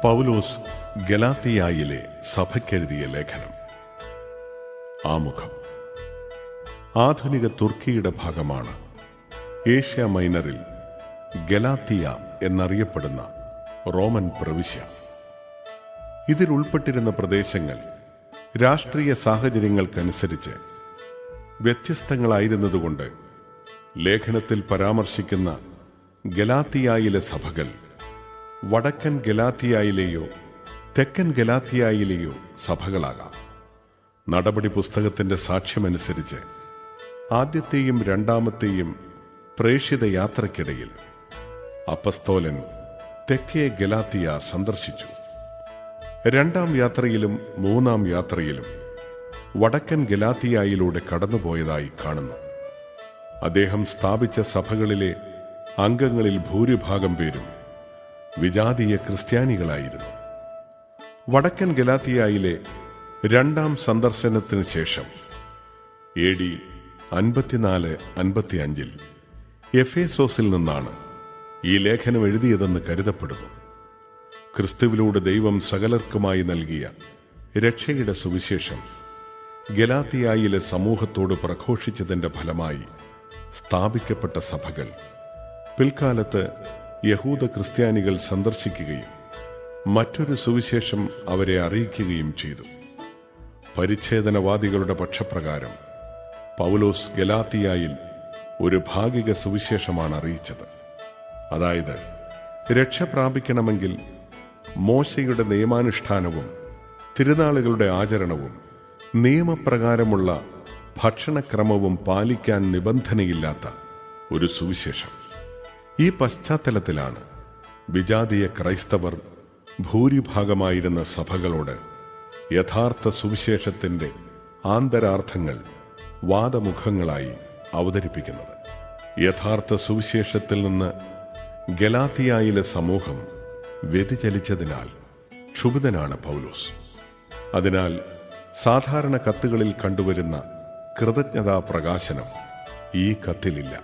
പൗലോസ് ഗലാത്തിയായിലെ സഭയ്ക്കെഴുതിയ ലേഖനം. ആമുഖം. ആധുനിക തുർക്കിയുടെ ഭാഗമാണ് ഏഷ്യ മൈനറിൽ ഗലാത്തിയ എന്നറിയപ്പെടുന്ന റോമൻ പ്രവിശ്യ. ഇതിൽ ഉൾപ്പെട്ടിരുന്ന പ്രദേശങ്ങൾ രാഷ്ട്രീയ സാഹചര്യങ്ങൾക്കനുസരിച്ച് വ്യത്യസ്തങ്ങളായിരുന്നതുകൊണ്ട് ലേഖനത്തിൽ പരാമർശിക്കുന്ന ഗലാത്തിയായിലെ സഭകൾ വടക്കൻ ഗലാത്തിയായിലെയോ തെക്കൻ ഗലാത്തിയായിലെയോ സഭകളാകാം. നടപടി പുസ്തകത്തിന്റെ സാക്ഷ്യമനുസരിച്ച് ആദ്യത്തെയും രണ്ടാമത്തെയും പ്രേക്ഷിത യാത്രയ്ക്കിടയിൽ അപ്പസ്തോലൻ തെക്കേ ഗലാത്തിയ സന്ദർശിച്ചു. രണ്ടാം യാത്രയിലും മൂന്നാം യാത്രയിലും വടക്കൻ ഗലാത്തിയായിലൂടെ കടന്നുപോയതായി കാണുന്നു. അദ്ദേഹം സ്ഥാപിച്ച സഭകളിലെ അംഗങ്ങളിൽ ഭൂരിഭാഗം പേരും വിജാതീയ ക്രിസ്ത്യാനികളായിരുന്നു. വടക്കൻ ഗലാത്തിയായിലെ രണ്ടാം സന്ദർശനത്തിന് ശേഷം AD 54-55 എഫേസോസിൽ നിന്നാണ് ഈ ലേഖനം എഴുതിയതെന്ന് കരുതപ്പെടുന്നു. ക്രിസ്തുവിലൂടെ ദൈവം സകലർക്കുമായി നൽകിയ രക്ഷയുടെ സുവിശേഷം ഗലാത്തിയായിലെ സമൂഹത്തോട് പ്രഘോഷിച്ചതിന്റെ ഫലമായി സ്ഥാപിക്കപ്പെട്ട സഭകൾ പിൽക്കാലത്ത് യഹൂദ ക്രിസ്ത്യാനികൾ സന്ദർശിക്കുകയും മറ്റൊരു സുവിശേഷം അവരെ അറിയിക്കുകയും ചെയ്തു. പരിച്ഛേദനവാദികളുടെ പക്ഷപ്രകാരം പൗലോസ് ഗലാത്തിയായിൽ ഒരു ഭാഗിക സുവിശേഷമാണ് അറിയിച്ചത്. അതായത്, രക്ഷ പ്രാപിക്കണമെങ്കിൽ മോശയുടെ നിയമാനുഷ്ഠാനവും തിരുനാളുകളുടെ ആചരണവും നിയമപ്രകാരമുള്ള ഭക്ഷണക്രമവും പാലിക്കാൻ നിബന്ധനയില്ലാത്ത ഒരു സുവിശേഷം. ഈ പശ്ചാത്തലത്തിലാണ് വിജാതീയ ക്രൈസ്തവർ ഭൂരിഭാഗമായിരുന്ന സഭകളോട് യഥാർത്ഥ സുവിശേഷത്തിന്റെ ആന്തരാർത്ഥങ്ങൾ വാദമുഖങ്ങളായി അവതരിപ്പിക്കുന്നത്. യഥാർത്ഥ സുവിശേഷത്തിൽ നിന്ന് ഗലാത്തിയായിലെ സമൂഹം വ്യതിചലിച്ചതിനാൽ ക്ഷുഭിതനാണ് പൗലോസ്. അതിനാൽ സാധാരണ കത്തുകളിൽ കണ്ടുവരുന്ന കൃതജ്ഞതാ പ്രകാശനം ഈ കത്തിലില്ല.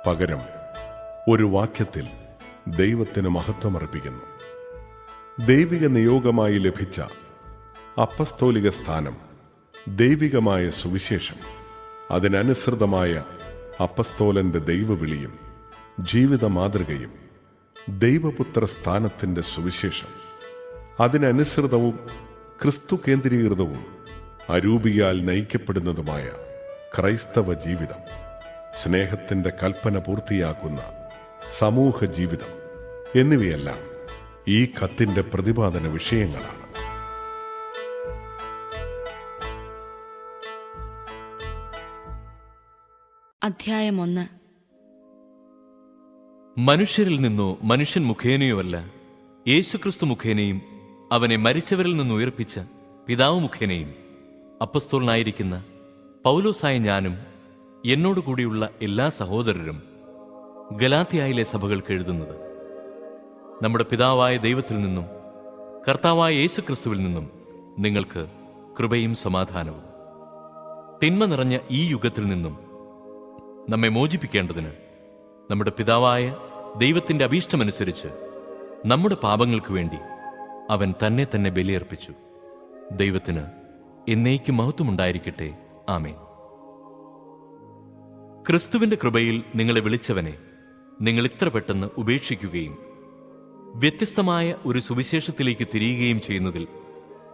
പകരം ഒരു വാക്യത്തിൽ ദൈവത്തിന് മഹത്വമർപ്പിക്കുന്നു. ദൈവിക നിയോഗമായി ലഭിച്ച അപ്പസ്തോലിക സ്ഥാനം, ദൈവികമായ സുവിശേഷം, അതിനനുസൃതമായ അപ്പസ്തോലന്റെ ദൈവവിളിയും ജീവിത മാതൃകയും, ദൈവപുത്ര സ്ഥാനത്തിന്റെ സുവിശേഷം, അതിനനുസൃതവും ക്രിസ്തു കേന്ദ്രീകൃതവും അരൂപിയാൽ നയിക്കപ്പെടുന്നതുമായ ക്രൈസ്തവ ജീവിതം, സ്നേഹത്തിന്റെ കൽപ്പന പൂർത്തിയാക്കുന്ന സമൂഹ ജീവിതം എന്നിവയെല്ലാം ഈ കത്തിന്റെ പ്രതിപാദന വിഷയങ്ങളാണ്. അധ്യായം 1. മനുഷ്യരിൽ നിന്നോ മനുഷ്യൻ മുഖേനയോ അല്ല, യേശുക്രിസ്തു മുഖേനയും അവനെ മരിച്ചവരിൽ നിന്ന് ഉയർപ്പിച്ച പിതാവ് മുഖേനയും അപ്പസ്തോലനായിരിക്കുന്ന പൗലോസായ ഞാനും എന്നോടുകൂടിയുള്ള എല്ലാ സഹോദരരും ഗലാത്തിയായിലെ സഭകൾക്ക് എഴുതുന്നത്, നമ്മുടെ പിതാവായ ദൈവത്തിൽ നിന്നും കർത്താവായ യേശുക്രിസ്തുവിൽ നിന്നും നിങ്ങൾക്ക് കൃപയും സമാധാനവും. തിന്മ നിറഞ്ഞ ഈ യുഗത്തിൽ നിന്നും നമ്മെ മോചിപ്പിക്കേണ്ടതിന് നമ്മുടെ പിതാവായ ദൈവത്തിന്റെ അഭീഷ്ടമനുസരിച്ച് നമ്മുടെ പാപങ്ങൾക്ക് വേണ്ടി അവൻ തന്നെ തന്നെ ബലിയർപ്പിച്ചു. ദൈവത്തിന് എന്നേക്കും മഹത്വമുണ്ടായിരിക്കട്ടെ. ആമേൻ. ക്രിസ്തുവിന്റെ കൃപയിൽ നിങ്ങളെ വിളിച്ചവനെ നിങ്ങൾ ഇത്ര പെട്ടെന്ന് ഉപേക്ഷിക്കുകയും വ്യത്യസ്തമായ ഒരു സുവിശേഷത്തിലേക്ക് തിരിയുകയും ചെയ്യുന്നതിൽ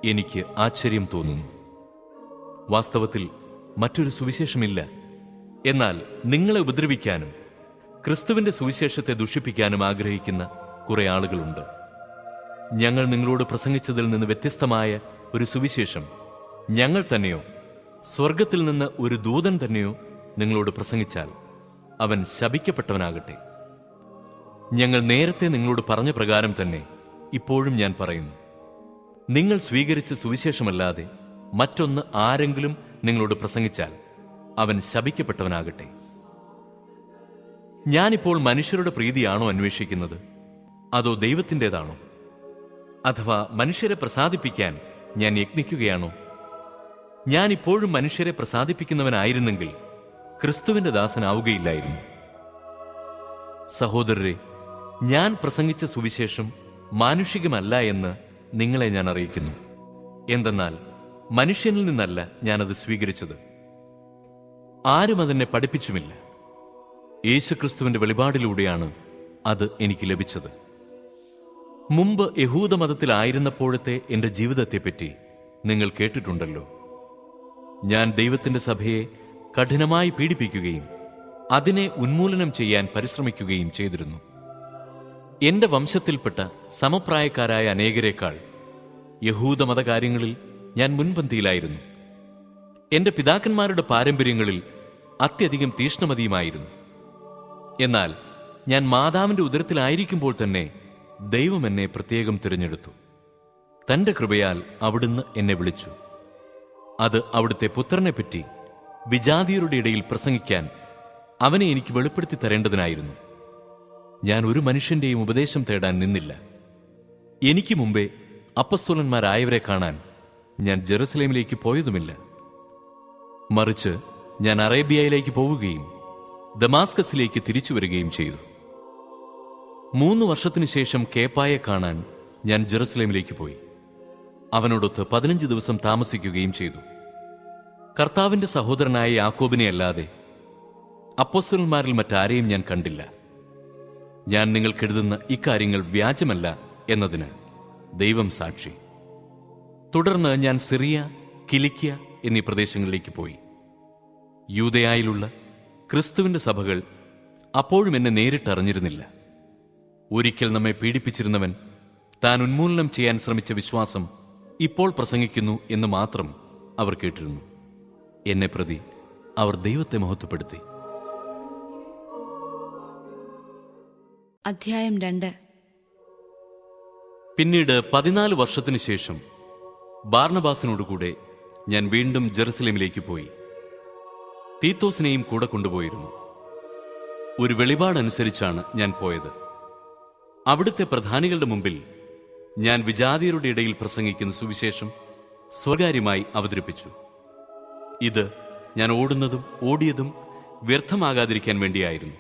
എനിക്ക് ആശ്ചര്യം തോന്നുന്നു. വാസ്തവത്തിൽ മറ്റൊരു സുവിശേഷമില്ല. എന്നാൽ നിങ്ങളെ ഉപദ്രവിക്കാനും ക്രിസ്തുവിന്റെ സുവിശേഷത്തെ ദുഷിപ്പിക്കാനും ആഗ്രഹിക്കുന്ന കുറെ ആളുകളുണ്ട്. ഞങ്ങൾ നിങ്ങളോട് പ്രസംഗിച്ചതിൽ നിന്ന് വ്യത്യസ്തമായ ഒരു സുവിശേഷം ഞങ്ങൾ തന്നെയോ സ്വർഗത്തിൽ നിന്ന് ഒരു ദൂതൻ തന്നെയോ നിങ്ങളോട് പ്രസംഗിച്ചാൽ അവൻ ശപിക്കപ്പെട്ടവനാകട്ടെ. ഞങ്ങൾ നേരത്തെ നിങ്ങളോട് പറഞ്ഞ പ്രകാരം തന്നെ ഇപ്പോഴും ഞാൻ പറയുന്നു, നിങ്ങൾ സ്വീകരിച്ച സുവിശേഷമല്ലാതെ മറ്റൊന്ന് ആരെങ്കിലും നിങ്ങളോട് പ്രസംഗിച്ചാൽ അവൻ ശപിക്കപ്പെട്ടവനാകട്ടെ. ഞാനിപ്പോൾ മനുഷ്യരുടെ പ്രീതിയാണോ അന്വേഷിക്കുന്നത്, അതോ ദൈവത്തിൻ്റെതാണോ? അഥവാ മനുഷ്യരെ പ്രസാദിപ്പിക്കാൻ ഞാൻ യത്നിക്കുകയാണോ? ഞാനിപ്പോഴും മനുഷ്യരെ പ്രസാദിപ്പിക്കുന്നവനായിരുന്നെങ്കിൽ ക്രിസ്തുവിന്റെ ദാസനാവുകയില്ലായിരുന്നു. സഹോദരരെ, ഞാൻ പ്രസംഗിച്ച സുവിശേഷം മാനുഷികമല്ല എന്ന് നിങ്ങളെ ഞാൻ അറിയിക്കുന്നു. എന്തെന്നാൽ മനുഷ്യനിൽ നിന്നല്ല ഞാനത് സ്വീകരിച്ചത്, ആരും അതെന്നെ പഠിപ്പിച്ചുമില്ല. യേശുക്രിസ്തുവിന്റെ വെളിപാടിലൂടെയാണ് അത് എനിക്ക് ലഭിച്ചത്. മുമ്പ് യഹൂദമതത്തിലായിരുന്നപ്പോഴത്തെ എന്റെ ജീവിതത്തെപ്പറ്റി നിങ്ങൾ കേട്ടിട്ടുണ്ടല്ലോ. ഞാൻ ദൈവത്തിന്റെ സഭയെ കഠിനമായി പീഡിപ്പിക്കുകയും അതിനെ ഉന്മൂലനം ചെയ്യാൻ പരിശ്രമിക്കുകയും ചെയ്തിരുന്നു. എന്റെ വംശത്തിൽപ്പെട്ട സമപ്രായക്കാരായ അനേകരേക്കാൾ യഹൂദമതകാര്യങ്ങളിൽ ഞാൻ മുൻപന്തിയിലായിരുന്നു. എന്റെ പിതാക്കന്മാരുടെ പാരമ്പര്യങ്ങളിൽ അത്യധികം തീഷ്ണമതിയുമായിരുന്നു. എന്നാൽ ഞാൻ മാതാവിന്റെ ഉദരത്തിലായിരിക്കുമ്പോൾ തന്നെ ദൈവം എന്നെ പ്രത്യേകം തിരഞ്ഞെടുത്തു. തന്റെ കൃപയാൽ അവിടുന്ന് എന്നെ വിളിച്ചു. അത് അവിടുത്തെ പുത്രനെപ്പറ്റി വിജാതിയരുടെ ഇടയിൽ പ്രസംഗിക്കാൻ അവനെ എനിക്ക് വെളിപ്പെടുത്തി തരേണ്ടതിനായിരുന്നു. ഞാൻ ഒരു മനുഷ്യന്റെയും ഉപദേശം തേടാൻ നിന്നില്ല. എനിക്ക് മുമ്പേ അപ്പസ്തോലന്മാരായവരെ കാണാൻ ഞാൻ ജെറുസലേമിലേക്ക് പോയതുമില്ല. മറിച്ച് ഞാൻ അറേബ്യയിലേക്ക് പോവുകയും ദമാസ്കസിലേക്ക് തിരിച്ചു വരികയും ചെയ്തു. 3 വർഷത്തിനു ശേഷം കേപ്പായെ കാണാൻ ഞാൻ ജെറുസലേമിലേക്ക് പോയി. അവനോടൊത്ത് 15 ദിവസം താമസിക്കുകയും ചെയ്തു. കർത്താവിന്റെ സഹോദരനായ യാക്കോബിനെ അല്ലാതെ അപ്പോസ്തലന്മാരിൽ മറ്റാരെയും ഞാൻ കണ്ടില്ല. ഞാൻ നിങ്ങൾക്കെഴുതുന്ന ഇക്കാര്യങ്ങൾ വ്യാജമല്ല എന്നതിന് ദൈവം സാക്ഷി. തുടർന്ന് ഞാൻ സിറിയ, കിലിക്യ എന്നീ പ്രദേശങ്ങളിലേക്ക് പോയി. യൂദയായിലുള്ള ക്രിസ്തുവിന്റെ സഭകൾ അപ്പോഴും എന്നെ നേരിട്ടറിഞ്ഞിരുന്നില്ല. ഒരിക്കൽ നമ്മെ പീഡിപ്പിച്ചിരുന്നവൻ താൻ ഉന്മൂലനം ചെയ്യാൻ ശ്രമിച്ച വിശ്വാസം ഇപ്പോൾ പ്രസംഗിക്കുന്നു എന്ന് മാത്രം അവർ കേട്ടിരുന്നു. എന്നെ പ്രതി അവർ ദൈവത്തെ മഹത്വപ്പെടുത്തി. അധ്യായം 2. പിന്നീട് 14 വർഷത്തിനു ശേഷം ബാർണബാസിനോടുകൂടെ ഞാൻ വീണ്ടും ജെറുസലേമിലേക്ക് പോയി. തീത്തോസിനെയും കൂടെ കൊണ്ടുപോയിരുന്നു. ഒരു വെളിപാടനുസരിച്ചാണ് ഞാൻ പോയത്. അവിടുത്തെ പ്രധാനികളുടെ മുമ്പിൽ ഞാൻ വിജാതിയരുടെ ഇടയിൽ പ്രസംഗിക്കുന്ന സുവിശേഷം സ്വകാര്യമായി അവതരിപ്പിച്ചു. ഇത് ഞാൻ ഓടിയതും വ്യർത്ഥമാകാതിരിക്കാൻ വേണ്ടിയായിരുന്നു.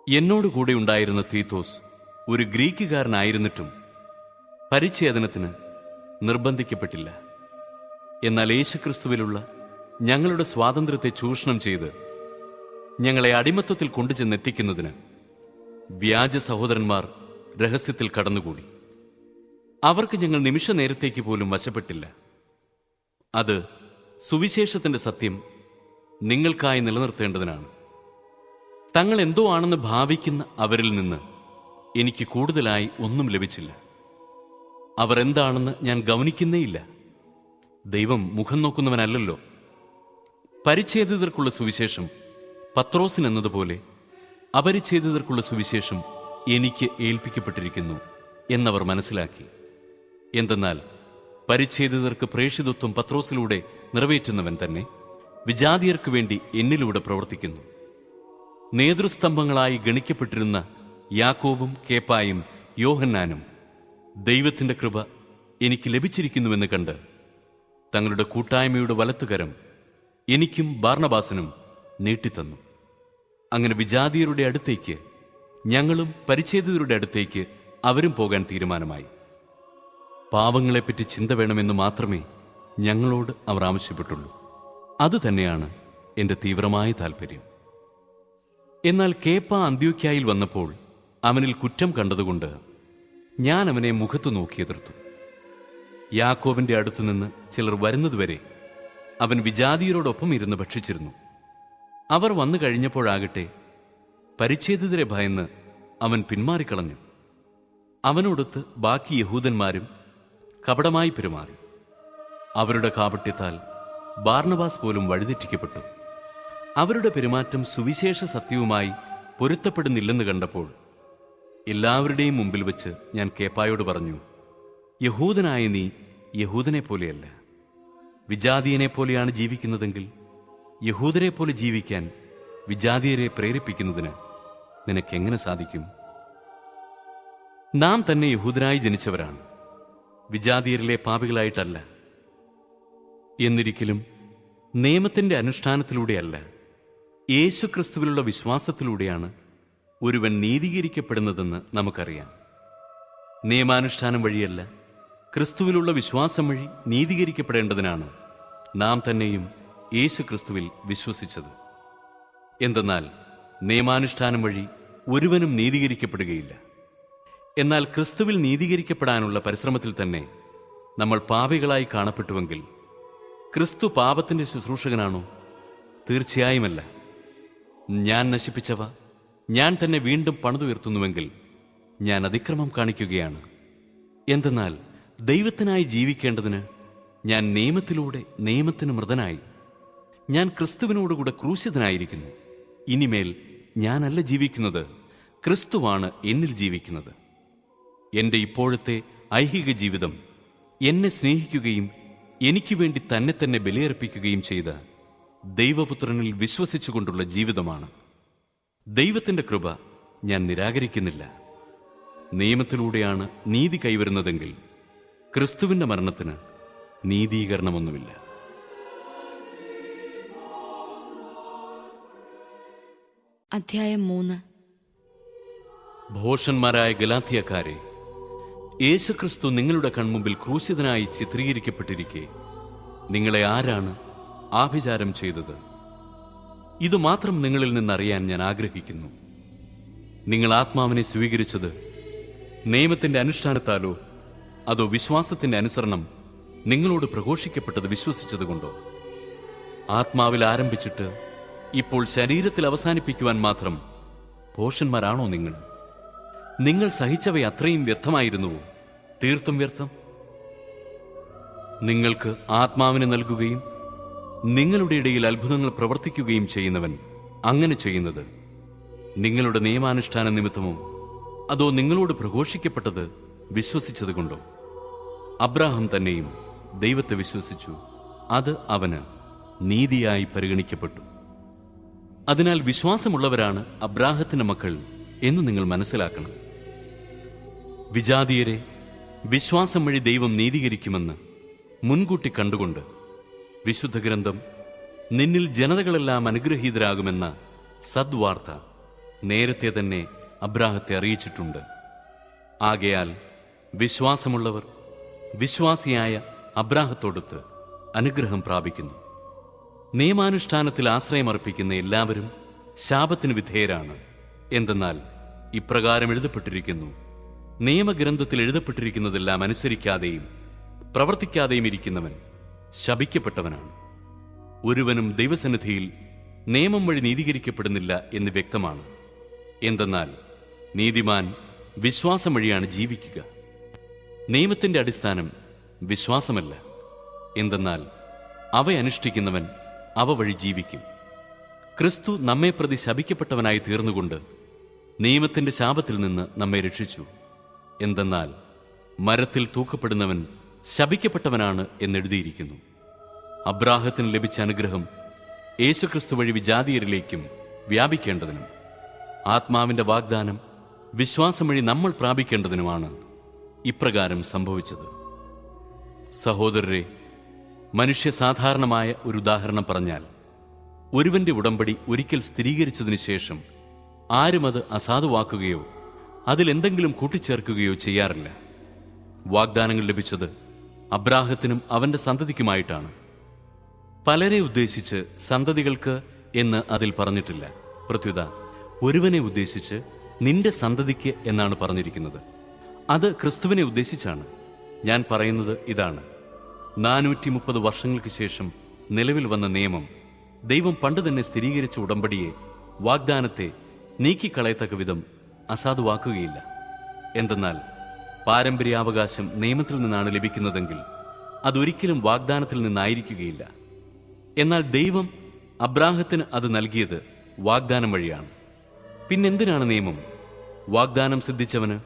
എന്നോടുകൂടെ ഉണ്ടായിരുന്ന തീത്തോസ് ഒരു ഗ്രീക്കുകാരനായിരുന്നിട്ടും പരിച്ഛേദനത്തിന് നിർബന്ധിക്കപ്പെട്ടില്ല. എന്നാൽ യേശുക്രിസ്തുവിലുള്ള ഞങ്ങളുടെ സ്വാതന്ത്ര്യത്തെ ചൂഷണം ചെയ്ത് ഞങ്ങളെ അടിമത്തത്തിൽ കൊണ്ടുചെന്നെത്തിക്കുന്നതിന് വ്യാജ സഹോദരന്മാർ രഹസ്യത്തിൽ കടന്നുകൂടി. അവർക്ക് ഞങ്ങൾ നിമിഷ നേരത്തേക്ക് പോലും വശപ്പെട്ടില്ല. അത് സുവിശേഷത്തിന്റെ സത്യം നിങ്ങൾക്കായി നിലനിർത്തേണ്ടതിനാണ്. തങ്ങൾ എന്തോ ആണെന്ന് ഭാവിക്കുന്ന അവരിൽ നിന്ന് എനിക്ക് കൂടുതലായി ഒന്നും ലഭിച്ചില്ല. അവർ എന്താണെന്ന് ഞാൻ ഗൗനിക്കുന്നേയില്ല. ദൈവം മുഖം നോക്കുന്നവനല്ലല്ലോ. പരിച്ഛേദിതർക്കുള്ള സുവിശേഷം പത്രോസിനെന്നതുപോലെ അപരിച്ഛേദിതർക്കുള്ള സുവിശേഷം എനിക്ക് ഏൽപ്പിക്കപ്പെട്ടിരിക്കുന്നു എന്നവർ മനസ്സിലാക്കി. എന്തെന്നാൽ പരിച്ഛേദിതർക്ക് പ്രേഷിതത്വം പത്രോസിലൂടെ നിറവേറ്റുന്നവൻ തന്നെ വിജാതിയർക്ക് വേണ്ടി എന്നിലൂടെ പ്രവർത്തിക്കുന്നു. നേതൃസ്തംഭങ്ങളായി ഗണിക്കപ്പെട്ടിരുന്ന യാക്കോബും കേപ്പായും യോഹന്നാനും ദൈവത്തിന്റെ കൃപ എനിക്ക് ലഭിച്ചിരിക്കുന്നുവെന്ന് കണ്ട് തങ്ങളുടെ കൂട്ടായ്മയുടെ വലത്തുകരം എനിക്കും ബാർണബാസിനും നീട്ടിത്തന്നു. അങ്ങനെ വിജാതിയരുടെ അടുത്തേക്ക് ഞങ്ങളും പരിച്ഛേദിതരുടെ അടുത്തേക്ക് അവരും പോകാൻ തീരുമാനമായി. പാവങ്ങളെപ്പറ്റി ചിന്ത വേണമെന്ന് മാത്രമേ ഞങ്ങളോട് അവർ ആവശ്യപ്പെട്ടുള്ളൂ. അതുതന്നെയാണ് എൻ്റെ തീവ്രമായ താല്പര്യം. എന്നാൽ കേപ്പ അന്ത്യോക്യായിൽ വന്നപ്പോൾ അവനിൽ കുറ്റം കണ്ടതുകൊണ്ട് ഞാൻ അവനെ മുഖത്തു നോക്കി എതിർത്തു. യാക്കോബിന്റെ അടുത്തുനിന്ന് ചിലർ വരുന്നതുവരെ അവൻ വിജാതിയരോടൊപ്പം ഇരുന്ന് ഭക്ഷിച്ചിരുന്നു. അവർ വന്നു കഴിഞ്ഞപ്പോഴാകട്ടെ പരിച്ഛേദിതരെ ഭയന്ന് അവൻ പിന്മാറിക്കളഞ്ഞു. അവനോടൊത്ത് ബാക്കി യഹൂദന്മാരും കപടമായി പെരുമാറി. അവരുടെ കാപട്യത്താൽ ബാർണബാസ് പോലും വഴിതെറ്റിക്കപ്പെട്ടു. അവരുടെ പെരുമാറ്റം സുവിശേഷ സത്യവുമായി പൊരുത്തപ്പെടുന്നില്ലെന്ന് കണ്ടപ്പോൾ എല്ലാവരുടെയും മുമ്പിൽ വെച്ച് ഞാൻ കേപ്പായോട് പറഞ്ഞു, യഹൂദനായ നീ യഹൂദനെ പോലെയല്ല. വിജാതീയനെ പോലെയാണ് ജീവിക്കുന്നതെങ്കിൽ യഹൂദരെ പോലെ ജീവിക്കാൻ വിജാതീയരെ പ്രേരിപ്പിക്കുന്നതിന് നിനക്കെങ്ങനെ സാധിക്കും? നാം തന്നെ യഹൂദനായി ജനിച്ചവരാണ്, വിജാതീയരിലെ പാപികളായിട്ടല്ല. എന്നിരിക്കലും നിയമത്തിന്റെ അനുഷ്ഠാനത്തിലൂടെയല്ല, യേശുക്രിസ്തുവിലുള്ള വിശ്വാസത്തിലൂടെയാണ് ഒരുവൻ നീതീകരിക്കപ്പെടുന്നതെന്ന് നമുക്കറിയാം. നിയമാനുഷ്ഠാനം വഴിയല്ല, ക്രിസ്തുവിലുള്ള വിശ്വാസം വഴി നീതീകരിക്കപ്പെടേണ്ടതിനാണ് നാം തന്നെയും യേശു ക്രിസ്തുവിൽ വിശ്വസിച്ചത്. എന്തെന്നാൽ നിയമാനുഷ്ഠാനം വഴി ഒരുവനും നീതീകരിക്കപ്പെടുകയില്ല. എന്നാൽ ക്രിസ്തുവിൽ നീതീകരിക്കപ്പെടാനുള്ള പരിശ്രമത്തിൽ തന്നെ നമ്മൾ പാപികളായി കാണപ്പെട്ടുവെങ്കിൽ ക്രിസ്തു പാപത്തിന്റെ ശുശ്രൂഷകനാണോ? തീർച്ചയായുമല്ല. ഞാൻ നശിപ്പിച്ചവ ഞാൻ തന്നെ വീണ്ടും പണിതുയർത്തുന്നുവെങ്കിൽ ഞാൻ അതിക്രമം കാണിക്കുകയാണ്. എന്തെന്നാൽ ദൈവത്തിനായി ജീവിക്കേണ്ടതിന് ഞാൻ നിയമത്തിലൂടെ നിയമത്തിന് മൃതനായി. ഞാൻ ക്രിസ്തുവിനോടുകൂടെ ക്രൂശിതനായിരിക്കുന്നു. ഇനിമേൽ ഞാനല്ല ജീവിക്കുന്നത്, ക്രിസ്തുവാണ് എന്നിൽ ജീവിക്കുന്നത്. എൻ്റെ ഇപ്പോഴത്തെ ഐഹിക ജീവിതം എന്നെ സ്നേഹിക്കുകയും എനിക്ക് വേണ്ടി തന്നെ തന്നെ ബലിയർപ്പിക്കുകയും ചെയ്ത ദൈവപുത്രനിൽ വിശ്വസിച്ചുകൊണ്ടുള്ള ജീവിതമാണ്. ദൈവത്തിൻ്റെ കൃപ ഞാൻ നിരാകരിക്കുന്നില്ല. നിയമത്തിലൂടെയാണ് നീതി കൈവരുന്നതെങ്കിൽ ക്രിസ്തുവിൻ്റെ മരണത്തിന് നീതീകരണമൊന്നുമില്ല. അധ്യായം 3. ഭോഷന്മാരായ ഗലാത്യക്കാരെ, യേശുക്രിസ്തു നിങ്ങളുടെ കൺമുമ്പിൽ ക്രൂശിതനായി ചിത്രീകരിക്കപ്പെട്ടിരിക്കെ നിങ്ങളെ ആരാണ് ആഭിചാരം ചെയ്തത്? ഇതുമാത്രം നിങ്ങളിൽ നിന്നറിയാൻ ഞാൻ ആഗ്രഹിക്കുന്നു. നിങ്ങൾ ആത്മാവിനെ സ്വീകരിച്ചത് നിയമത്തിന്റെ അനുഷ്ഠാനത്താലോ അതോ വിശ്വാസത്തിന്റെ അനുസരണം നിങ്ങളോട് പ്രഘോഷിക്കപ്പെട്ടത് വിശ്വസിച്ചതുകൊണ്ടോ? ആത്മാവിൽ ആരംഭിച്ചിട്ട് ഇപ്പോൾ ശരീരത്തിൽ അവസാനിപ്പിക്കുവാൻ മാത്രം ഭോഷന്മാരാണോ നിങ്ങൾ? നിങ്ങൾ സഹിച്ചവ അത്രയും വ്യർത്ഥമായിരുന്നുവോ? തീർത്തും വ്യർത്ഥം. നിങ്ങൾക്ക് ആത്മാവിനെ നൽകുകയും നിങ്ങളുടെ ഇടയിൽ അത്ഭുതങ്ങൾ പ്രവർത്തിക്കുകയും ചെയ്യുന്നവൻ അങ്ങനെ ചെയ്യുന്നത് നിങ്ങളുടെ നിയമാനുഷ്ഠാന നിമിത്തമോ അതോ നിങ്ങളോട് പ്രഘോഷിക്കപ്പെട്ടത് വിശ്വസിച്ചതുകൊണ്ടോ? അബ്രാഹാം തന്നെയും ദൈവത്തെ വിശ്വസിച്ചു, അത് അവന് നീതിയായി പരിഗണിക്കപ്പെട്ടു. അതിനാൽ വിശ്വാസമുള്ളവരാണ് അബ്രാഹത്തിന്റെ മക്കൾ എന്ന് നിങ്ങൾ മനസ്സിലാക്കണം. വിജാതീയരെ വിശ്വാസം വഴി ദൈവം നീതീകരിക്കുമെന്ന് മുൻകൂട്ടി കണ്ടുകൊണ്ട് വിശുദ്ധ ഗ്രന്ഥം നിന്നിൽ ജനതകളെല്ലാം അനുഗ്രഹീതരാകുമെന്ന സദ്വാർത്ത നേരത്തെ തന്നെ അബ്രാഹത്തെ അറിയിച്ചിട്ടുണ്ട്. ആകയാൽ വിശ്വാസമുള്ളവർ വിശ്വാസിയായ അബ്രാഹത്തോടൊത്ത് അനുഗ്രഹം പ്രാപിക്കുന്നു. നിയമാനുഷ്ഠാനത്തിൽ ആശ്രയമർപ്പിക്കുന്ന എല്ലാവരും ശാപത്തിന് വിധേയരാണ്. എന്തെന്നാൽ ഇപ്രകാരം എഴുതപ്പെട്ടിരിക്കുന്നു: നിയമഗ്രന്ഥത്തിൽ എഴുതപ്പെട്ടിരിക്കുന്നതെല്ലാം അനുസരിക്കാതെയും പ്രവർത്തിക്കാതെയും ഇരിക്കുന്നവൻ ശപിക്കപ്പെട്ടവനാണ്. ഒരുവനും ദൈവസന്നിധിയിൽ നിയമം വഴി നീതീകരിക്കപ്പെടുന്നില്ല എന്ന് വ്യക്തമാണ്. എന്തെന്നാൽ നീതിമാൻ വിശ്വാസം വഴിയാണ് ജീവിക്കുക. നിയമത്തിന്റെ അടിസ്ഥാനം വിശ്വാസമല്ല. എന്തെന്നാൽ അവ അനുഷ്ഠിക്കുന്നവൻ അവ വഴി ജീവിക്കും. ക്രിസ്തു നമ്മെ പ്രതി ശപിക്കപ്പെട്ടവനായി തീർന്നുകൊണ്ട് നിയമത്തിന്റെ ശാപത്തിൽ നിന്ന് നമ്മെ രക്ഷിച്ചു. എന്തെന്നാൽ മരത്തിൽ തൂക്കപ്പെടുന്നവൻ ശപിക്കപ്പെട്ടവനാണ് എന്നെഴുതിയിരിക്കുന്നു. അബ്രാഹത്തിന് ലഭിച്ച അനുഗ്രഹം യേശുക്രിസ്തു വഴി വിജാതീയരിലേക്കും വ്യാപിക്കേണ്ടതിനും ആത്മാവിന്റെ വാഗ്ദാനം വിശ്വാസം വഴി നമ്മൾ പ്രാപിക്കേണ്ടതിനുമാണ് ഇപ്രകാരം സംഭവിച്ചത്. സഹോദരരെ, മനുഷ്യ സാധാരണമായ ഒരു ഉദാഹരണം പറഞ്ഞാൽ, ഒരുവന്റെ ഉടമ്പടി ഒരിക്കൽ സ്ഥിരീകരിച്ചതിനു ശേഷം ആരും അത് അസാധുവാക്കുകയോ അതിലെന്തെങ്കിലും കൂട്ടിച്ചേർക്കുകയോ ചെയ്യാറില്ല. വാഗ്ദാനങ്ങൾ ലഭിച്ചത് അബ്രാഹത്തിനും അവന്റെ സന്തതിക്കുമായിട്ടാണ്. പലരെ ഉദ്ദേശിച്ച് സന്തതികൾക്ക് എന്ന് അതിൽ പറഞ്ഞിട്ടില്ല. പ്രത്യുത ഒരുവനെ ഉദ്ദേശിച്ച് നിന്റെ സന്തതിക്ക് എന്നാണ് പറഞ്ഞിരിക്കുന്നത്. അത് ക്രിസ്തുവിനെ ഉദ്ദേശിച്ചാണ്. ഞാൻ പറയുന്നത് ഇതാണ്: 430 വർഷങ്ങൾക്ക് ശേഷം നിലവിൽ വന്ന നിയമം ദൈവം പണ്ട് തന്നെ സ്ഥിരീകരിച്ച ഉടമ്പടിയെ, വാഗ്ദാനത്തെ നീക്കിക്കളയത്തക്ക വിധം അസാധുവാക്കുകയില്ല. എന്തെന്നാൽ പാരമ്പര്യാവകാശം നിയമത്തിൽ നിന്നാണ് ലഭിക്കുന്നതെങ്കിൽ അതൊരിക്കലും വാഗ്ദാനത്തിൽ നിന്നായിരിക്കുകയില്ല. എന്നാൽ ദൈവം അബ്രാഹത്തിന് അത് നൽകിയത് വാഗ്ദാനം വഴിയാണ്. പിന്നെന്തിനാണ് നിയമം? വാഗ്ദാനം സിദ്ധിച്ചവന്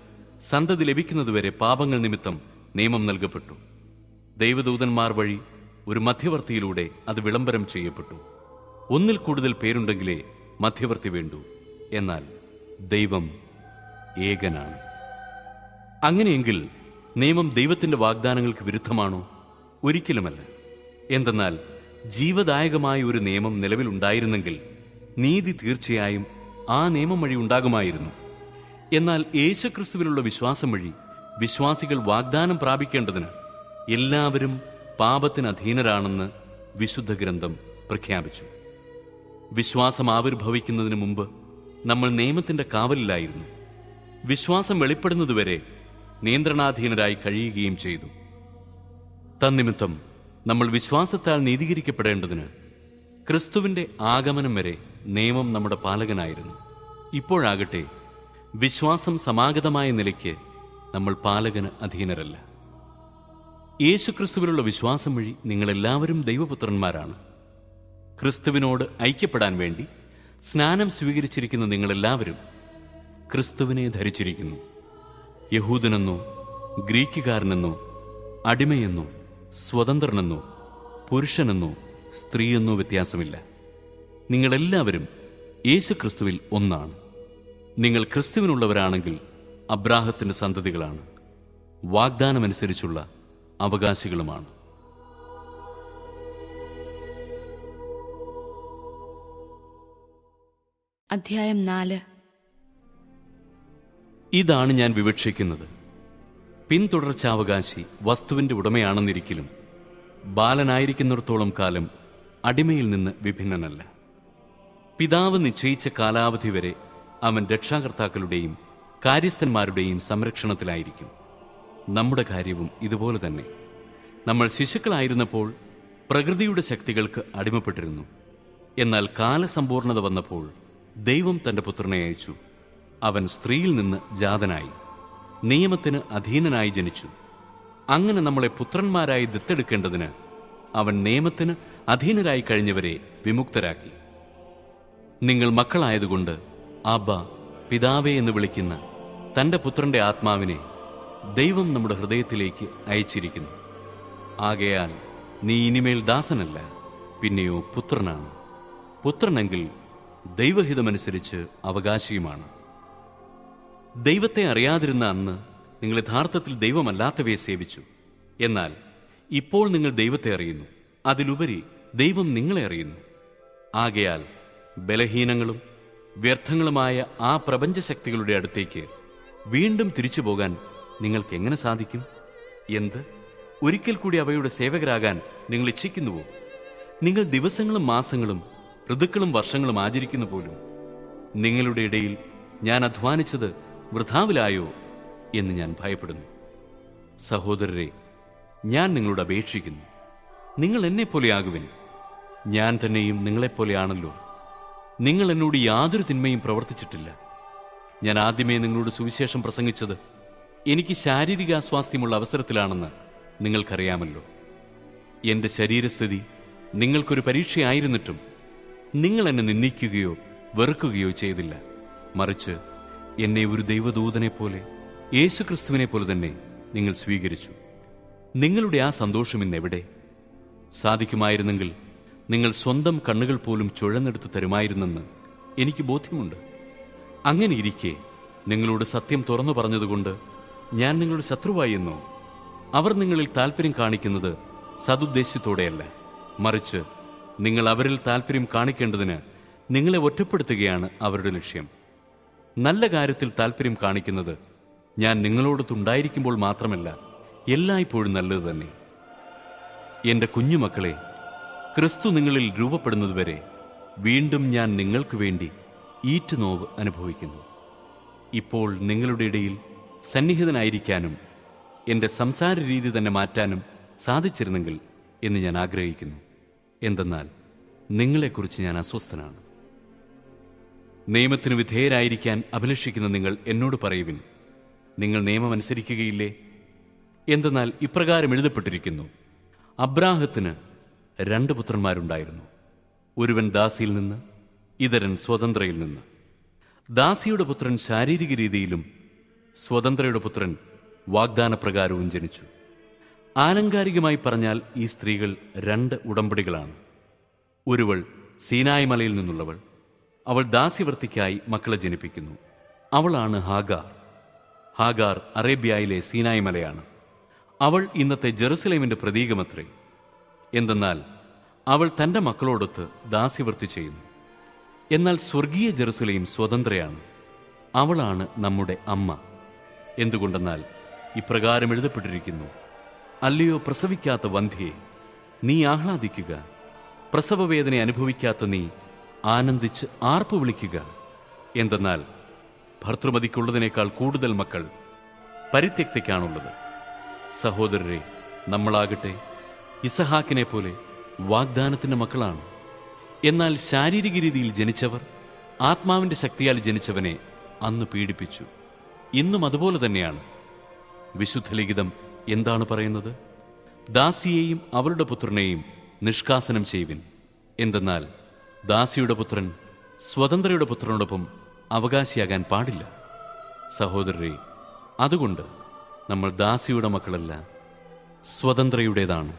സന്തതി ലഭിക്കുന്നതുവരെ പാപങ്ങൾ നിമിത്തം നിയമം നൽകപ്പെട്ടു. ദൈവദൂതന്മാർ വഴി ഒരു മധ്യവർത്തിയിലൂടെ അത് വിളംബരം ചെയ്യപ്പെട്ടു. ഒന്നിൽ കൂടുതൽ പേരുണ്ടെങ്കിലേ മധ്യവർത്തി വേണ്ടൂ. എന്നാൽ ദൈവം ഏകനാണ്. അങ്ങനെയെങ്കിൽ നിയമം ദൈവത്തിന്റെ വാഗ്ദാനങ്ങൾക്ക് വിരുദ്ധമാണോ? ഒരിക്കലുമല്ല. എന്തെന്നാൽ ജീവദായകമായ ഒരു നിയമം നിലവിലുണ്ടായിരുന്നെങ്കിൽ നീതി തീർച്ചയായും ആ നിയമം വഴി ഉണ്ടാകുമായിരുന്നു. എന്നാൽ യേശുക്രിസ്തുവിലുള്ള വിശ്വാസം വഴി വിശ്വാസികൾ വാഗ്ദാനം പ്രാപിക്കേണ്ടതിന് എല്ലാവരും പാപത്തിന് അധീനരാണെന്ന് വിശുദ്ധ ഗ്രന്ഥം പ്രഖ്യാപിച്ചു. വിശ്വാസം ആവിർഭവിക്കുന്നതിന് മുമ്പ് നമ്മൾ നിയമത്തിന്റെ കാവലിലായിരുന്നു. വിശ്വാസം വെളിപ്പെടുന്നതുവരെ നിയന്ത്രണാധീനരായി കഴിയുകയും ചെയ്തു. തന്നിമിത്തം നമ്മൾ വിശ്വാസത്താൽ നീതീകരിക്കപ്പെടേണ്ടതിന് ക്രിസ്തുവിന്റെ ആഗമനം വരെ നിയമം നമ്മുടെ പാലകനായിരുന്നു. ഇപ്പോഴാകട്ടെ വിശ്വാസം സമാഗതമായ നിലയ്ക്ക് നമ്മൾ പാലകന് അധീനരല്ല. യേശുക്രിസ്തുവിലുള്ള വിശ്വാസം വഴി നിങ്ങളെല്ലാവരും ദൈവപുത്രന്മാരാണ്. ക്രിസ്തുവിനോട് ഐക്യപ്പെടാൻ വേണ്ടി സ്നാനം സ്വീകരിച്ചിരിക്കുന്ന നിങ്ങളെല്ലാവരും ക്രിസ്തുവിനെ ധരിച്ചിരിക്കുന്നു. യഹൂദനെന്നോ ഗ്രീക്കുകാരനെന്നോ അടിമയെന്നോ സ്വതന്ത്രനെന്നോ പുരുഷനെന്നോ സ്ത്രീയെന്നോ വ്യത്യാസമില്ല. നിങ്ങളെല്ലാവരും യേശുക്രിസ്തുവിൽ ഒന്നാണ്. നിങ്ങൾ ക്രിസ്തുവിനുള്ളവരാണെങ്കിൽ അബ്രാഹത്തിന്റെ സന്തതികളാണ്, വാഗ്ദാനമനുസരിച്ചുള്ള അവകാശികളുമാണ്. അധ്യായം 4. ഇതാണ് ഞാൻ വിവക്ഷിക്കുന്നത്. പിന്തുടർച്ചാവകാശി വസ്തുവിന്റെ ഉടമയാണെന്നിരിക്കലും ബാലനായിരിക്കുന്നിടത്തോളം കാലം അടിമയിൽ നിന്ന് വിഭിന്നനല്ല. പിതാവ് നിശ്ചയിച്ച കാലാവധി വരെ അവൻ രക്ഷാകർത്താക്കളുടെയും കാര്യസ്ഥന്മാരുടെയും സംരക്ഷണത്തിലായിരിക്കും. നമ്മുടെ കാര്യവും ഇതുപോലെ തന്നെ. നമ്മൾ ശിശുക്കളായിരുന്നപ്പോൾ പ്രകൃതിയുടെ ശക്തികൾക്ക് അടിമപ്പെട്ടിരുന്നു. എന്നാൽ കാലസമ്പൂർണത വന്നപ്പോൾ ദൈവം തന്റെ പുത്രനെ അയച്ചു. അവൻ സ്ത്രീയിൽ നിന്ന് ജാതനായി നിയമത്തിന് അധീനനായി ജനിച്ചു. അങ്ങനെ നമ്മളെ പുത്രന്മാരായി ദത്തെടുക്കേണ്ടതിന് അവൻ നിയമത്തിന് അധീനരായി കഴിഞ്ഞവരെ വിമുക്തരാക്കി. നിങ്ങൾ മക്കളായതുകൊണ്ട് ആബ്ബ, പിതാവേ എന്ന് വിളിക്കുന്ന തന്റെ പുത്രന്റെ ആത്മാവിനെ ദൈവം നമ്മുടെ ഹൃദയത്തിലേക്ക് അയച്ചിരിക്കുന്നു. ആകയാൽ നീ ഇനിമേൽ ദാസനല്ല, പിന്നെയോ പുത്രനാണ്. പുത്രനെങ്കിൽ ദൈവഹിതമനുസരിച്ച് അവകാശിയുമാണ്. ദൈവത്തെ അറിയാതിരുന്ന അന്ന് നിങ്ങൾ യഥാർത്ഥത്തിൽ ദൈവമല്ലാത്തവയെ സേവിച്ചു. എന്നാൽ ഇപ്പോൾ നിങ്ങൾ ദൈവത്തെ അറിയുന്നു, അതിലുപരി ദൈവം നിങ്ങളെ അറിയുന്നു. ആകയാൽ ബലഹീനങ്ങളും വ്യർത്ഥങ്ങളുമായ ആ പ്രപഞ്ചശക്തികളുടെ അടുത്തേക്ക് വീണ്ടും തിരിച്ചു പോകാൻ നിങ്ങൾക്ക് എങ്ങനെ സാധിക്കും? എന്ത്, ഒരിക്കൽ കൂടി അവയുടെ സേവകരാകാൻ നിങ്ങൾ ഇച്ഛിക്കുന്നുവോ? നിങ്ങൾ ദിവസങ്ങളും മാസങ്ങളും ഋതുക്കളും വർഷങ്ങളും ആചരിക്കുന്നു പോലും. നിങ്ങളുടെ ഇടയിൽ ഞാൻ അധ്വാനിച്ചത് വൃഥാവിലായോ എന്ന് ഞാൻ ഭയപ്പെടുന്നു. സഹോദരരെ, ഞാൻ നിങ്ങളോട് അപേക്ഷിക്കുന്നു, നിങ്ങൾ എന്നെപ്പോലെയാകുവിൻ. ഞാൻ തന്നെയും നിങ്ങളെപ്പോലെയാണല്ലോ. നിങ്ങൾ എന്നോട് യാതൊരു തിന്മയും പ്രവർത്തിച്ചിട്ടില്ല. ഞാൻ ആദ്യമേ നിങ്ങളോട് സുവിശേഷം പ്രസംഗിച്ചത് എനിക്ക് ശാരീരിക അസ്വാസ്ഥ്യമുള്ള അവസരത്തിലാണെന്ന് നിങ്ങൾക്കറിയാമല്ലോ. എന്റെ ശരീരസ്ഥിതി നിങ്ങൾക്കൊരു പരീക്ഷയായിരുന്നിട്ടും നിങ്ങൾ എന്നെ നിന്ദിക്കുകയോ വെറുക്കുകയോ ചെയ്തില്ല. മറിച്ച് എന്നെ ഒരു ദൈവദൂതനെ പോലെ, യേശുക്രിസ്തുവിനെ പോലെ തന്നെ നിങ്ങൾ സ്വീകരിച്ചു. നിങ്ങളുടെ ആ സന്തോഷം ഇന്നെവിടെ? സാധിക്കുമായിരുന്നെങ്കിൽ നിങ്ങൾ സ്വന്തം കണ്ണുകൾ പോലും ചുഴന്നെടുത്ത് തരുമായിരുന്നെന്ന് എനിക്ക് ബോധ്യമുണ്ട്. അങ്ങനെ ഇരിക്കെ നിങ്ങളോട് സത്യം തുറന്നു പറഞ്ഞതുകൊണ്ട് ഞാൻ നിങ്ങളുടെ ശത്രുവായി എന്നോ? അവർ നിങ്ങളിൽ താല്പര്യം കാണിക്കുന്നത് സതുദ്ദേശ്യത്തോടെയല്ല, മറിച്ച് നിങ്ങൾ അവരിൽ താല്പര്യം കാണിക്കേണ്ടതിന് നിങ്ങളെ ഒറ്റപ്പെടുത്തുകയാണ് അവരുടെ ലക്ഷ്യം. നല്ല കാര്യത്തിൽ താല്പര്യം കാണിക്കുന്നത് ഞാൻ നിങ്ങളോടൊത്തുണ്ടായിരിക്കുമ്പോൾ മാത്രമല്ല, എല്ലായ്പ്പോഴും നല്ലത് തന്നെ. എന്റെ കുഞ്ഞുമക്കളെ, ക്രിസ്തു നിങ്ങളിൽ രൂപപ്പെടുന്നതുവരെ വീണ്ടും ഞാൻ നിങ്ങൾക്ക് വേണ്ടി ഈറ്റുനോവ് അനുഭവിക്കുന്നു. ഇപ്പോൾ നിങ്ങളുടെ ഇടയിൽ സന്നിഹിതനായിരിക്കാനും എൻ്റെ സംസാര രീതി തന്നെ മാറ്റാനും സാധിച്ചിരുന്നെങ്കിൽ എന്ന് ഞാൻ ആഗ്രഹിക്കുന്നു. എന്തെന്നാൽ നിങ്ങളെക്കുറിച്ച് ഞാൻ അസ്വസ്ഥനാണ്. നിയമത്തിന് വിധേയരായിരിക്കാൻ അഭിലഷിക്കുന്ന നിങ്ങൾ എന്നോട് പറയുവിൻ, നിങ്ങൾ നിയമം അനുസരിക്കുകയില്ലേ? എന്തെന്നാൽ ഇപ്രകാരം എഴുതപ്പെട്ടിരിക്കുന്നു, അബ്രാഹത്തിന് 2 പുത്രന്മാരുണ്ടായിരുന്നു. ഒരുവൻ ദാസിയിൽ നിന്ന്, ഇതരൻ സ്വതന്ത്രയിൽ നിന്ന്. ദാസിയുടെ പുത്രൻ ശാരീരിക രീതിയിലും സ്വതന്ത്രയുടെ പുത്രൻ വാഗ്ദാനപ്രകാരവും ജനിച്ചു. ആലങ്കാരികമായി പറഞ്ഞാൽ ഈ സ്ത്രീകൾ 2 ഉടമ്പടികളാണ്. ഒരുവൾ സീനായ് മലയിൽ നിന്നുള്ളവൾ. അവൾ ദാസ്യവൃത്തിക്കായി മക്കളെ ജനിപ്പിക്കുന്നു. അവളാണ് ഹാഗാർ. ഹാഗാർ അറേബ്യയിലെ സീനായ് മലയാണ്. അവൾ ഇന്നത്തെ ജെറുസലേമിന്റെ പ്രതീകമത്രേ. എന്തെന്നാൽ അവൾ തന്റെ മക്കളോടൊത്ത് ദാസ്യവൃത്തി ചെയ്യുന്നു. എന്നാൽ സ്വർഗീയ ജെറുസലേം സ്വതന്ത്രയാണ്. അവളാണ് നമ്മുടെ അമ്മ. എന്തുകൊണ്ടെന്നാൽ ഇപ്രകാരം എഴുതപ്പെട്ടിരിക്കുന്നു: അല്ലയോ പ്രസവിക്കാത്ത വന്ധ്യേ, നീ ആഹ്ലാദിക്കുക, പ്രസവവേദന അനുഭവിക്കാത്ത നീ ആനന്ദിച്ച് ആർപ്പു വിളിക്കുക. എന്തെന്നാൽ ഭർത്തൃമതിക്കുള്ളതിനേക്കാൾ കൂടുതൽ മക്കൾ പരിത്യക്തയ്ക്കാണുള്ളത്. സഹോദരരെ, നമ്മളാകട്ടെ ഇസഹാക്കിനെ പോലെ വാഗ്ദാനത്തിന്റെ മക്കളാണ്. എന്നാൽ ശാരീരിക രീതിയിൽ ജനിച്ചവർ ആത്മാവിന്റെ ശക്തിയാൽ ജനിച്ചവനെ അന്ന് പീഡിപ്പിച്ചു. ഇന്നും അതുപോലെ തന്നെയാണ്. വിശുദ്ധ ലിഖിതം എന്താണ് പറയുന്നത്? ദാസിയെയും അവളുടെ പുത്രനെയും നിഷ്കാസനം ചെയ്യുവിൻ. എന്തെന്നാൽ ദാസിയുടെ പുത്രൻ സ്വതന്ത്രയുടെ പുത്രനോടൊപ്പം അവകാശിയാകാൻ പാടില്ല. സഹോദരരെ, അതുകൊണ്ട് നമ്മൾ ദാസിയുടെ മക്കളല്ല, സ്വതന്ത്രയുടേതാണ്.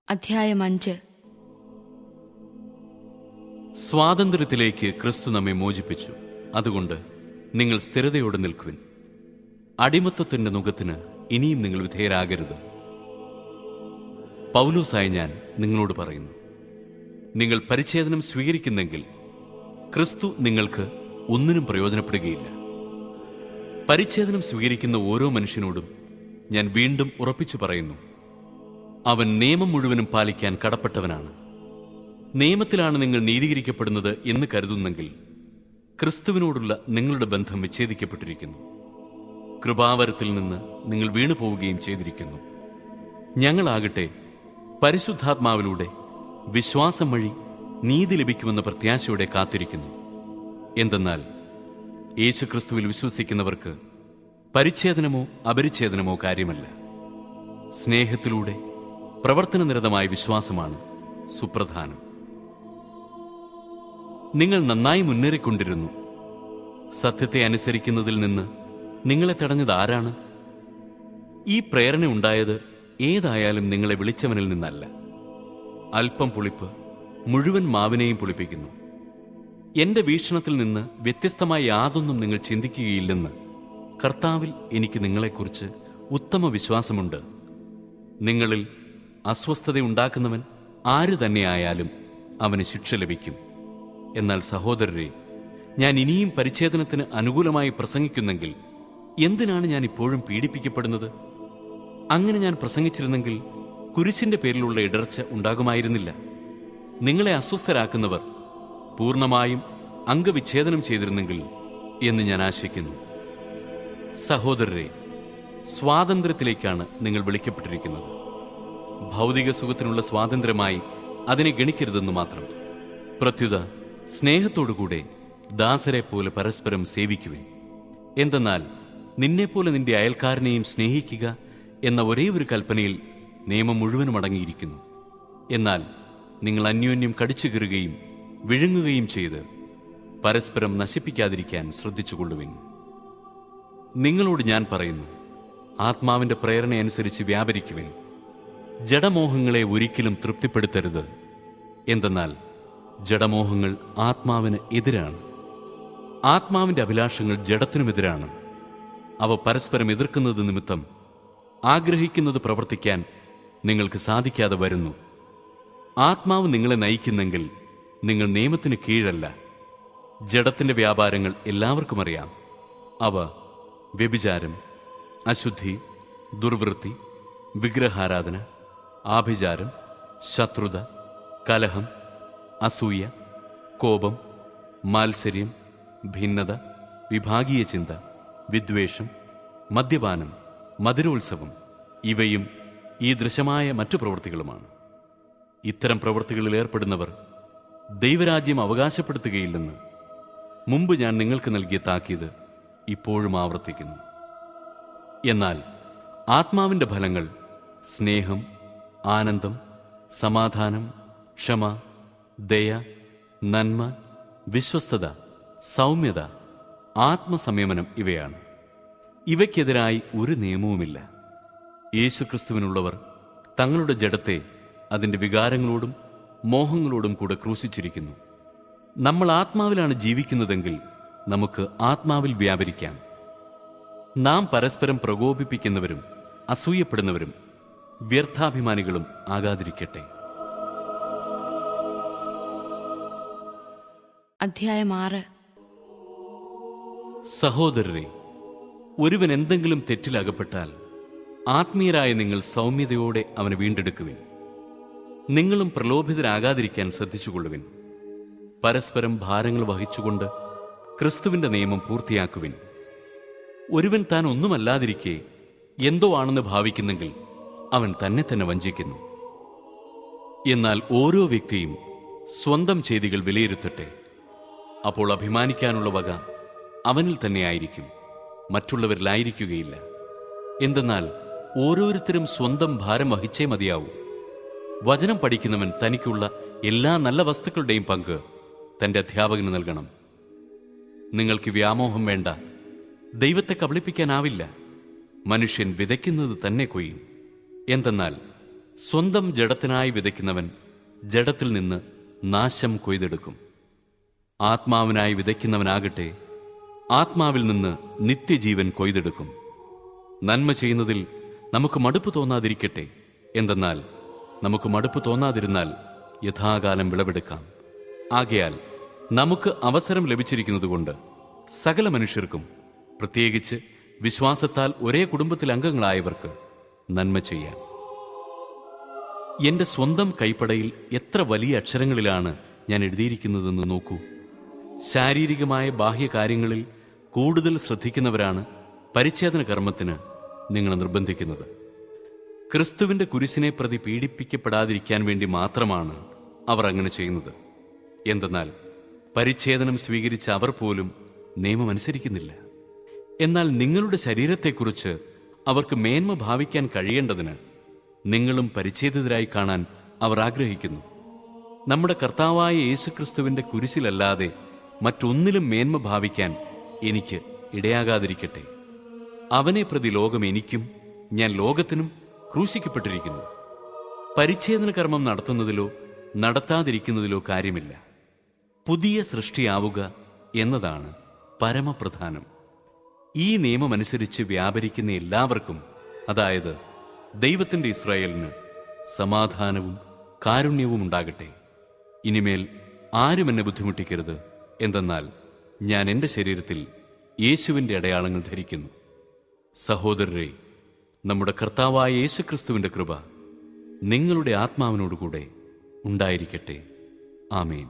അധ്യായം 5. സ്വാതന്ത്ര്യത്തിലേക്ക് ക്രിസ്തു നമ്മെ മോചിപ്പിച്ചു. അതുകൊണ്ട് നിങ്ങൾ സ്ഥിരതയോടെ നിൽക്കുവിൻ. അടിമത്തത്തിന്റെ നുകത്തിന് ഇനിയും നിങ്ങൾ വിധേയരാകരുത്. പൗലോസായ ഞാൻ നിങ്ങളോട് പറയുന്നു, നിങ്ങൾ പരിച്ഛേദനം സ്വീകരിക്കുന്നെങ്കിൽ ക്രിസ്തു നിങ്ങൾക്ക് ഒന്നിനും പ്രയോജനപ്പെടുകയില്ല. പരിച്ഛേദനം സ്വീകരിക്കുന്ന ഓരോ മനുഷ്യനോടും ഞാൻ വീണ്ടും ഉറപ്പിച്ചു പറയുന്നു, അവൻ നിയമം മുഴുവനും പാലിക്കാൻ കടപ്പെട്ടവനാണ്. നിയമത്തിലാണ് നിങ്ങൾ നീതീകരിക്കപ്പെടുന്നത് എന്ന് കരുതുന്നെങ്കിൽ ക്രിസ്തുവിനോടുള്ള നിങ്ങളുടെ ബന്ധം വിച്ഛേദിക്കപ്പെട്ടിരിക്കുന്നു. കൃപാവരത്തിൽ നിന്ന് നിങ്ങൾ വീണുപോവുകയും ചെയ്തിരിക്കുന്നു. ഞങ്ങളാകട്ടെ പരിശുദ്ധാത്മാവിലൂടെ വിശ്വാസം വഴി നീതി ലഭിക്കുമെന്ന പ്രത്യാശയോടെ കാത്തിരിക്കുന്നു. എന്തെന്നാൽ യേശുക്രിസ്തുവിൽ വിശ്വസിക്കുന്നവർക്ക് പരിച്ഛേദനമോ അപരിച്ഛേദനമോ കാര്യമല്ല. സ്നേഹത്തിലൂടെ പ്രവർത്തനനിരതമായ വിശ്വാസമാണ് സുപ്രധാനം. നിങ്ങൾ നന്നായി മുന്നേറിക്കൊണ്ടിരുന്നു. സത്യത്തെ അനുസരിക്കുന്നതിൽ നിന്ന് നിങ്ങളെ തടഞ്ഞത് ആരാണ്? ഈ പ്രേരണ ഉണ്ടായത് ഏതായാലും നിങ്ങളെ വിളിച്ചവനിൽ നിന്നല്ല. അല്പം പുളിപ്പ് മുഴുവൻ മാവിനെയും പുളിപ്പിക്കുന്നു. എന്റെ വീക്ഷണത്തിൽ നിന്ന് വ്യത്യസ്തമായ യാതൊന്നും നിങ്ങൾ ചിന്തിക്കുകയില്ലെന്ന് കർത്താവിൽ എനിക്ക് നിങ്ങളെക്കുറിച്ച് ഉത്തമ വിശ്വാസമുണ്ട്. നിങ്ങളിൽ അസ്വസ്ഥതയുണ്ടാക്കുന്നവൻ ആര് തന്നെയായാലും അവന് ശിക്ഷ ലഭിക്കും. എന്നാൽ സഹോദരരെ, ഞാൻ ഇനിയും പരിച്ഛേദനത്തിന് അനുകൂലമായി പ്രസംഗിക്കുന്നെങ്കിൽ എന്തിനാണ് ഞാൻ ഇപ്പോഴും പീഡിപ്പിക്കപ്പെടുന്നത്? അങ്ങനെ ഞാൻ പ്രസംഗിച്ചിരുന്നെങ്കിൽ കുരിശിന്റെ പേരിലുള്ള ഇടർച്ച ഉണ്ടാകുമായിരുന്നില്ല. നിങ്ങളെ അസ്വസ്ഥരാക്കുന്നവർ പൂർണ്ണമായും അംഗവിച്ഛേദനം ചെയ്തിരുന്നെങ്കിൽ എന്ന് ഞാൻ ആശിക്കുന്നു. സഹോദരരെ, സ്വാതന്ത്ര്യത്തിലേക്കാണ് നിങ്ങൾ വിളിക്കപ്പെട്ടിരിക്കുന്നത്. ഭൗതിക സുഖത്തിനുള്ള സ്വാതന്ത്ര്യമായി അതിനെ ഗണിക്കരുതെന്ന് മാത്രം. പ്രത്യുത സ്നേഹത്തോടുകൂടെ ദാസരെ പോലെ പരസ്പരം സേവിക്കുവിൻ. എന്തെന്നാൽ നിന്നെപ്പോലെ നിന്റെ അയൽക്കാരനെയും സ്നേഹിക്കുക എന്ന ഒരേ ഒരു കൽപ്പനയിൽ നിയമം മുഴുവനും അടങ്ങിയിരിക്കുന്നു. എന്നാൽ നിങ്ങൾ അന്യോന്യം കടിച്ചു കീറുകയും വിഴുങ്ങുകയും ചെയ്ത് പരസ്പരം നശിപ്പിക്കാതിരിക്കാൻ ശ്രദ്ധിച്ചുകൊള്ളുവിൻ. നിങ്ങളോട് ഞാൻ പറയുന്നു, ആത്മാവിന്റെ പ്രേരണയനുസരിച്ച് വ്യാപരിക്കുവിൻ. ജഡമോഹങ്ങളെ ഒരിക്കലും തൃപ്തിപ്പെടുത്തരുത്. എന്തെന്നാൽ ജഡമോഹങ്ങൾ ആത്മാവിന് എതിരാണ്. ആത്മാവിന്റെ അഭിലാഷങ്ങൾ ജഡത്തിനുമെതിരാണ്. അവ പരസ്പരം എതിർക്കുന്നത് നിമിത്തം ആഗ്രഹിക്കുന്നത് പ്രവർത്തിക്കാൻ നിങ്ങൾക്ക് സാധിക്കാതെ വരുന്നു. ആത്മാവ് നിങ്ങളെ നയിക്കുന്നെങ്കിൽ നിങ്ങൾ നിയമത്തിന് കീഴല്ല. ജഡത്തിന്റെ വ്യാപാരങ്ങൾ എല്ലാവർക്കും അറിയാം. അവ വ്യഭിചാരം, അശുദ്ധി, ദുർവൃത്തി, വിഗ്രഹാരാധന, ആഭിചാരം, ശത്രുത, കലഹം, അസൂയ, കോപം, മാത്സര്യം, ഭിന്നത, വിഭാഗീയ ചിന്ത, വിദ്വേഷം, മദ്യപാനം, മധുരോത്സവം, ഇവയും ഈ ദൃശ്യമായ മറ്റു പ്രവൃത്തികളുമാണ്. ഇത്തരം പ്രവൃത്തികളിൽ ഏർപ്പെടുന്നവർ ദൈവരാജ്യം അവകാശപ്പെടുത്തുകയില്ലെന്ന് മുമ്പ് ഞാൻ നിങ്ങൾക്ക് നൽകിയ താക്കീത് ഇപ്പോഴും ആവർത്തിക്കുന്നു. എന്നാൽ ആത്മാവിന്റെ ഫലങ്ങൾ സ്നേഹം, ആനന്ദം, സമാധാനം, ക്ഷമ, ദയ, നന്മ, വിശ്വസ്തത, സൗമ്യത, ആത്മസംയമനം ഇവയാണ്. ഇവയ്ക്കെതിരായി ഒരു നിയമവുമില്ല. യേശുക്രിസ്തുവിനുള്ളവർ തങ്ങളുടെ ജഡത്തെ അതിന്റെ വികാരങ്ങളോടും മോഹങ്ങളോടും കൂടെ ക്രൂശിച്ചിരിക്കുന്നു. നമ്മൾ ആത്മാവിലാണ് ജീവിക്കുന്നതെങ്കിൽ നമുക്ക് ആത്മാവിൽ വ്യാപരിക്കാം. നാം പരസ്പരം പ്രകോപിപ്പിക്കുന്നവരും അസൂയപ്പെടുന്നവരും വ്യർത്ഥാഭിമാനികളും ആകാതിരിക്കട്ടെ. അധ്യായം 6. സഹോദരരെ, ഒരുവൻ എന്തെങ്കിലും തെറ്റിലകപ്പെട്ടാൽ ആത്മീയരായ നിങ്ങൾ സൗമ്യതയോടെ അവനെ വീണ്ടെടുക്കുവിൻ. നിങ്ങളും പ്രലോഭിതരാകാതിരിക്കാൻ ശ്രദ്ധിച്ചുകൊള്ളുവിൻ. പരസ്പരം ഭാരങ്ങൾ വഹിച്ചുകൊണ്ട് ക്രിസ്തുവിന്റെ നിയമം പൂർത്തിയാക്കുവിൻ. ഒരുവൻ താൻ ഒന്നുമല്ലാതിരിക്കെ എന്തോ ആണെന്ന് ഭാവിക്കുന്നെങ്കിൽ അവൻ തന്നെ തന്നെ വഞ്ചിക്കുന്നു. എന്നാൽ ഓരോ വ്യക്തിയും സ്വന്തം ചെയ്തികൾ വിലയിരുത്തട്ടെ. അപ്പോൾ അഭിമാനിക്കാനുള്ള വക അവനിൽ തന്നെയായിരിക്കും, മറ്റുള്ളവരിലായിരിക്കുകയില്ല. എന്തെന്നാൽ ഓരോരുത്തരും സ്വന്തം ഭാരം വഹിച്ചേ മതിയാവൂ. വചനം പഠിക്കുന്നവൻ തനിക്കുള്ള എല്ലാ നല്ല വസ്തുക്കളുടെയും പങ്ക് തന്റെ അധ്യാപകന് നൽകണം. നിങ്ങൾക്ക് വ്യാമോഹം വേണ്ട. ദൈവത്തെ കബളിപ്പിക്കാനാവില്ല. മനുഷ്യൻ വിതയ്ക്കുന്നത് തന്നെ കൊയ്യും. എന്തെന്നാൽ സ്വന്തം ജഡത്തിനായി വിതയ്ക്കുന്നവൻ ജഡത്തിൽ നിന്ന് നാശം കൊയ്തെടുക്കും. ആത്മാവിനായി വിതയ്ക്കുന്നവനാകട്ടെ ആത്മാവിൽ നിന്ന് നിത്യജീവൻ കൊയ്തെടുക്കും. നന്മ ചെയ്യുന്നതിൽ നമുക്ക് മടുപ്പ് തോന്നാതിരിക്കട്ടെ. എന്തെന്നാൽ നമുക്ക് മടുപ്പ് തോന്നാതിരുന്നാൽ യഥാകാലം വിളവെടുക്കാം. ആകയാൽ നമുക്ക് അവസരം ലഭിച്ചിരിക്കുന്നതുകൊണ്ട് സകല മനുഷ്യർക്കും, പ്രത്യേകിച്ച് വിശ്വാസത്താൽ ഒരേ കുടുംബത്തിൽ അംഗങ്ങളായവർക്ക് നന്മ ചെയ്യാം. എന്റെ സ്വന്തം കൈപ്പടയിൽ എത്ര വലിയ അക്ഷരങ്ങളിലാണ് ഞാൻ എഴുതിയിരിക്കുന്നതെന്ന് നോക്കൂ. ശാരീരികമായ ബാഹ്യകാര്യങ്ങളിൽ കൂടുതൽ ശ്രദ്ധിക്കുന്നവരാണ് പരിച്ഛേദന കർമ്മത്തിന് നിങ്ങളെ നിർബന്ധിക്കുന്നത്. ക്രിസ്തുവിന്റെ കുരിശിനെ പ്രതി പീഡിപ്പിക്കപ്പെടാതിരിക്കാൻ വേണ്ടി മാത്രമാണ് അവർ അങ്ങനെ ചെയ്യുന്നത്. എന്തെന്നാൽ പരിച്ഛേദനം സ്വീകരിച്ച അവർ പോലും നിയമം അനുസരിക്കുന്നില്ല. എന്നാൽ നിങ്ങളുടെ ശരീരത്തെക്കുറിച്ച് അവർക്ക് മേന്മ ഭാവിക്കാൻ കഴിയേണ്ടതിന് നിങ്ങളും പരിച്ഛേദിതരായി കാണാൻ അവർ ആഗ്രഹിക്കുന്നു. നമ്മുടെ കർത്താവായ യേശുക്രിസ്തുവിന്റെ കുരിശിലല്ലാതെ മറ്റൊന്നിലും മേന്മ ഭാവിക്കാൻ എനിക്ക് ഇടയാകാതിരിക്കട്ടെ. അവനെ പ്രതി ലോകം എനിക്കും ഞാൻ ലോകത്തിനും ക്രൂശിക്കപ്പെട്ടിരിക്കുന്നു. പരിച്ഛേദന കർമ്മം നടത്തുന്നതിലോ നടത്താതിരിക്കുന്നതിലോ കാര്യമില്ല. പുതിയ സൃഷ്ടിയാവുക എന്നതാണ് പരമപ്രധാനം. ഈ നിയമമനുസരിച്ച് വ്യാപരിക്കുന്ന എല്ലാവർക്കും, അതായത് ദൈവത്തിന്റെ ഇസ്രായേലിന്, സമാധാനവും കാരുണ്യവും ഉണ്ടാകട്ടെ. ഇനിമേൽ ആരും എന്നെ ബുദ്ധിമുട്ടിക്കരുത്. എന്തെന്നാൽ ഞാൻ എൻ്റെ ശരീരത്തിൽ യേശുവിൻ്റെ അടയാളങ്ങൾ ധരിക്കുന്നു. സഹോദരരെ, നമ്മുടെ കർത്താവായ യേശുക്രിസ്തുവിന്റെ കൃപ നിങ്ങളുടെ ആത്മാവിനോടുകൂടെ ഉണ്ടായിരിക്കട്ടെ. ആമേൻ.